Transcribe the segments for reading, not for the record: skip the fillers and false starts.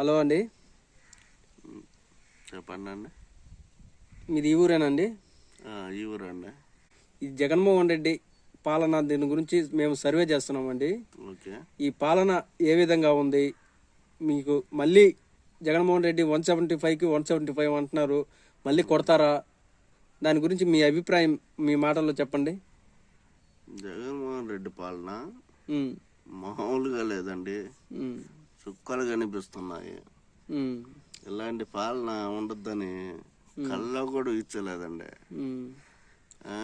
Hello అండి. చెప్పండి అండి. మీది ఈ ఊరేనండి? ఈ ఊరండి. ఈ జగన్మోహన్ రెడ్డి పాలన దీని గురించి మేము సర్వే చేస్తున్నామండి. ఓకే. ఈ పాలన ఏ విధంగా ఉంది? మీకు మళ్ళీ జగన్మోహన్ రెడ్డి 175కి 175 అంటున్నారు, మళ్ళీ కొడతారా? దాని గురించి మీ అభిప్రాయం మీ మాటల్లో చెప్పండి. జగన్మోహన్ రెడ్డి పాలన ఉమ్, మామూలుగా లేదండి. ఉమ్, చుక్కలు కనిపిస్తున్నాయి. ఉమ్, ఇలాంటి పాలన ఉండద్దని కళ్ళలో కూడా ఇచ్చలేదండి. ఉమ్. ఆ?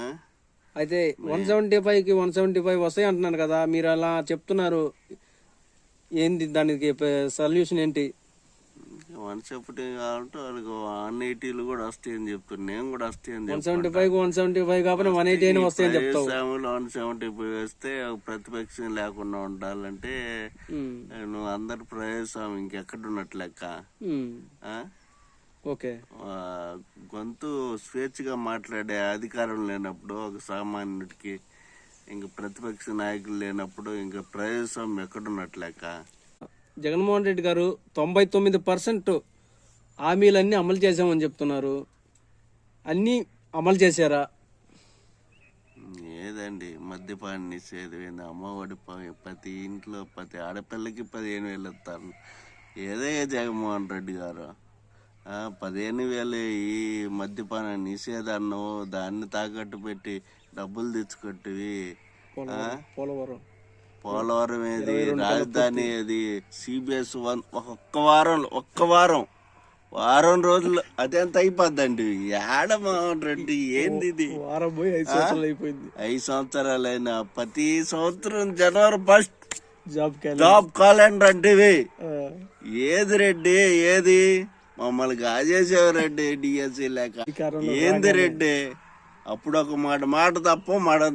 అయితే 175కి 175 వస్తాయి అంటున్నారు కదా, మీరు అలా చెప్తున్నారు. ఏంది దానికి సొల్యూషన్ ఏంటి? 170 కావాలంటే వాళ్ళకి 180 కూడా వస్తాయని చెప్తున్నా. నేను కూడా వస్తాయని 175 175 కాబట్టి 180 అయినా వస్తాయని చెప్తావు. 175 వేస్తే ప్రతిపక్షం లేకుండా ఉండాలంటే నువ్వు అందరు ప్రజాస్వామ్యం ఇంకెక్కడ ఉన్నట్లు లెక్క. ఓకే. గొంతు స్వేచ్ఛగా మాట్లాడే అధికారం లేనప్పుడు ఒక సామాన్యుడికి, ఇంక ప్రతిపక్ష నాయకులు లేనప్పుడు ఇంకా ప్రజాస్వామ్యం ఎక్కడున్నట్లు లెక్క. జగన్మోహన్ రెడ్డి గారు 99% హామీలన్నీ అమలు చేశామని చెప్తున్నారు. అన్నీ అమలు చేశారా? ఏదండి, మద్యపాన నిషేధం, అమ్మఒడి ప్రతి ఇంట్లో ప్రతి ఆడపిల్లకి 15,000 ఇస్తారు. ఏదే జగన్మోహన్ రెడ్డి గారు 15,000 ఈ మద్యపాన నిషేధాన్ని దాన్ని తాకట్టు పెట్టి డబ్బులు తెచ్చుకొట్టివి. పోలవరం ఏది, రాజధాని ఏది, సిబిఎస్ ఒక్క వారం రోజులు అదెంత అయిపోద్దండి. ఏడమోహన్ రెడ్డి ఏంది ఇది? 5 సంవత్సరాలైనా ప్రతి సంవత్సరం జనవరి 1 జాబ్ క్యాలెండర్ అంటే ఏది రెడ్డి? ఏది మమ్మల్ని గాజేసావు రెడ్డి డిఎస్సి లేక? ఏంది రెడ్డి? అప్పుడు ఒక మాట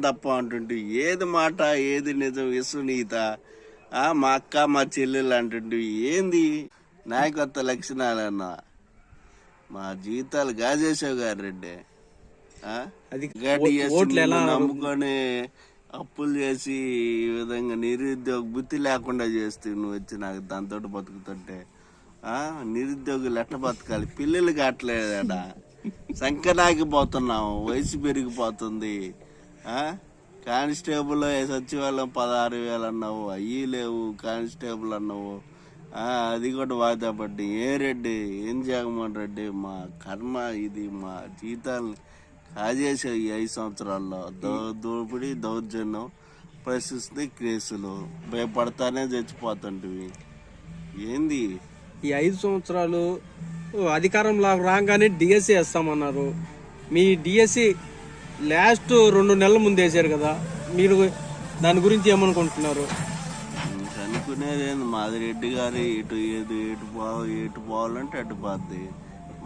తప్ప అంటుంటే ఏది మాట, ఏది నిజం, విశ్వనీయత? మా అక్క మా చెల్లెలు అంటుంటే ఏంది నాయకత్వ లక్షణాలన్నా? మా జీవితాలు గాజేసావు గారు రెడ్డి. నమ్ముకొని అప్పులు చేసి ఈ విధంగా నిరుద్యోగ బుద్ధి లేకుండా చేస్తే నువ్వు వచ్చి నాకు దాంతో బతుకుతుంటే నిరుద్యోగులు ఎట్ట బతకాలి? పిల్లలు కట్టలేదా? సంకనాకి పోతున్నావు, వయసు పెరిగిపోతుంది. కానిస్టేబుల్ సచివాలయం 16,000 అన్నావు, అయ్యి లేవు. కానిస్టేబుల్ అన్నావు, అది కూడా వాయిదా పడ్డి. రెడ్డి, ఏం జగన్మోహన్ రెడ్డి? మా కర్మ ఇది. మా జీతాలు కాజేసావు ఈ 5 సంవత్సరాల్లో. దోపిడి, దౌర్జన్యం, ప్రశ్నిస్తే కేసులు, భయపడతానే చచ్చిపోతుంటివి. ఏంది ఈ 5 సంవత్సరాలు? అధికారంలో రాగానే డిఎస్సి వేస్తామన్నారు. మీ డిఎస్సి లాస్ట్ 2 నెలల ముందు వేసారు కదా, మీరు దాని గురించి ఏమనుకుంటున్నారు? అనుకునేది మాది రెడ్డి గారి ఎటు పోవాలంటే అటు పోద్ది.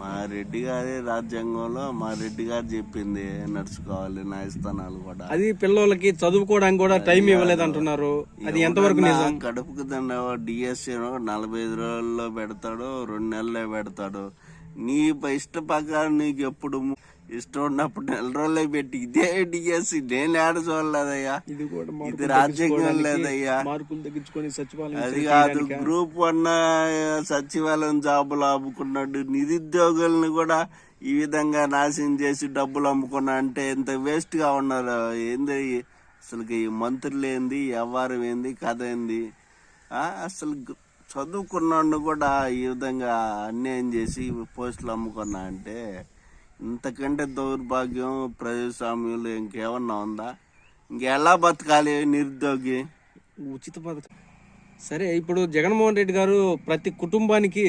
మా రెడ్డి గారి రాజ్యాంగంలో మా రెడ్డి గారు చెప్పింది నడుచుకోవాలి. న్యాయస్థానాలు కూడా అది పిల్లలకి చదువుకోవడానికి కూడా టైం ఇవ్వలేదు అంటున్నారు. అది ఎంతవరకు నిజం? కడుపుకు దండ డిఎస్సీ 45 రోజుల్లో పెడతాడు, 2 నెలల్లో పెడతాడు. నీ ఇష్ట ప్రకారం నీకు ఎప్పుడు ఇష్టం ఉన్నప్పుడు 4 రోజులే పెట్టి ఇదే డిఎస్సి నేను ఏడ చూడలేదయ్యా. ఇది రాజ్యాంగం లేదయ్యా. అది కాదు, గ్రూప్ 1 సచివాలయం జాబులు అమ్ముకున్నాడు. నిరుద్యోగులను కూడా ఈ విధంగా నాశనం చేసి డబ్బులు అమ్ముకున్నా అంటే ఎంత వేస్ట్ గా ఉన్నారు. ఏంది అసలు? ఈ మంత్రులు ఏంది, వ్యవహారం ఏంది, కథ ఏంది? అసలు చదువుకున్నాడు కూడా ఈ విధంగా అన్యాయం చేసి పోస్టులు అమ్ముకున్నా అంటే ఇంతకంటే దౌర్భాగ్యం ప్రజాస్వామ్యంలో ఇంకేమన్నా ఉందా? ఇంకెలా బతకాలి నిరుద్యోగి? ఉచిత పథకం సరే. ఇప్పుడు జగన్మోహన్ రెడ్డి గారు ప్రతి కుటుంబానికి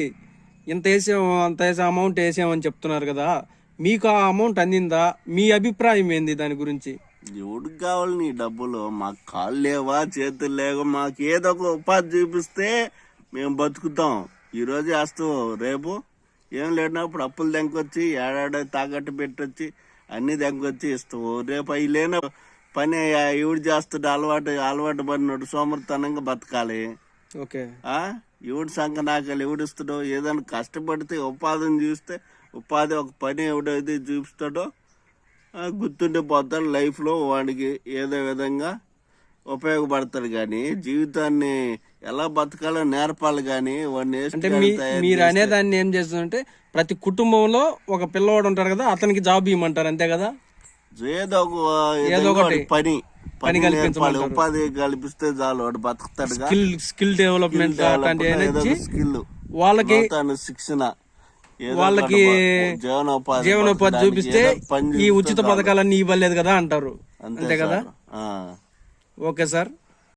ఇంత వేసాము, అంత అమౌంట్ వేసామని చెప్తున్నారు కదా, మీకు ఆ అమౌంట్ అందిందా? మీ అభిప్రాయం ఏంది దాని గురించి? ఎవడికి కావాలి నీ డబ్బులు? మాకు కాళ్ళు లేవా, చేతులు లేవా? మాకు ఏదో ఒక ఉపాధి చూపిస్తే మేము బతుకుతాం. ఈరోజు వేస్తావు, రేపు ఏం లేనప్పుడు అప్పులు దెంకొచ్చి ఏడాడ తాకట్టు పెట్టొచ్చి అన్ని దెంకొచ్చి ఇస్తావు. రేపు అవి లేన పని ఎవడు చేస్తాడు? అలవాటు పడినోడు సోమరితనంగా బతకాలి. ఓకే. ఎవడు సంకనాకాలు ఎవడిస్తాడో? ఏదైనా కష్టపడితే ఉపాధిని చూస్తే ఉపాధి ఒక పని ఎవడైతే చూపిస్తాడో గుర్తుండిపోతాడు లైఫ్లో. వాడికి ఏదో విధంగా ఉపయోగపడతాడు. కానీ జీవితాన్ని ఎలా బతకాలో నేర్పాలి కానీ వాడిని అంటే మీరు అనేదాన్ని ఏం చేస్తుందంటే ప్రతి కుటుంబంలో ఒక పిల్లవాడు ఉంటారు కదా, అతనికి జాబ్ ఇవ్వమంటారు అంతే కదా? ఏదో ఒకటి పని కల్పించాలి, ఉపాధి కల్పిస్తే చాలు వాడు బతుకుతాడుగా. స్కిల్ డెవలప్మెంట్ స్కిల్ వాళ్ళకి శిక్షణ వాళ్ళకి జీవనోపాధి చూపిస్తే ఈ ఉచిత చాలు. పథకాలన్నీ ఇవ్వలేదు కదా అంటారు, అంతే అంతే కదా? సార్. Okay sir.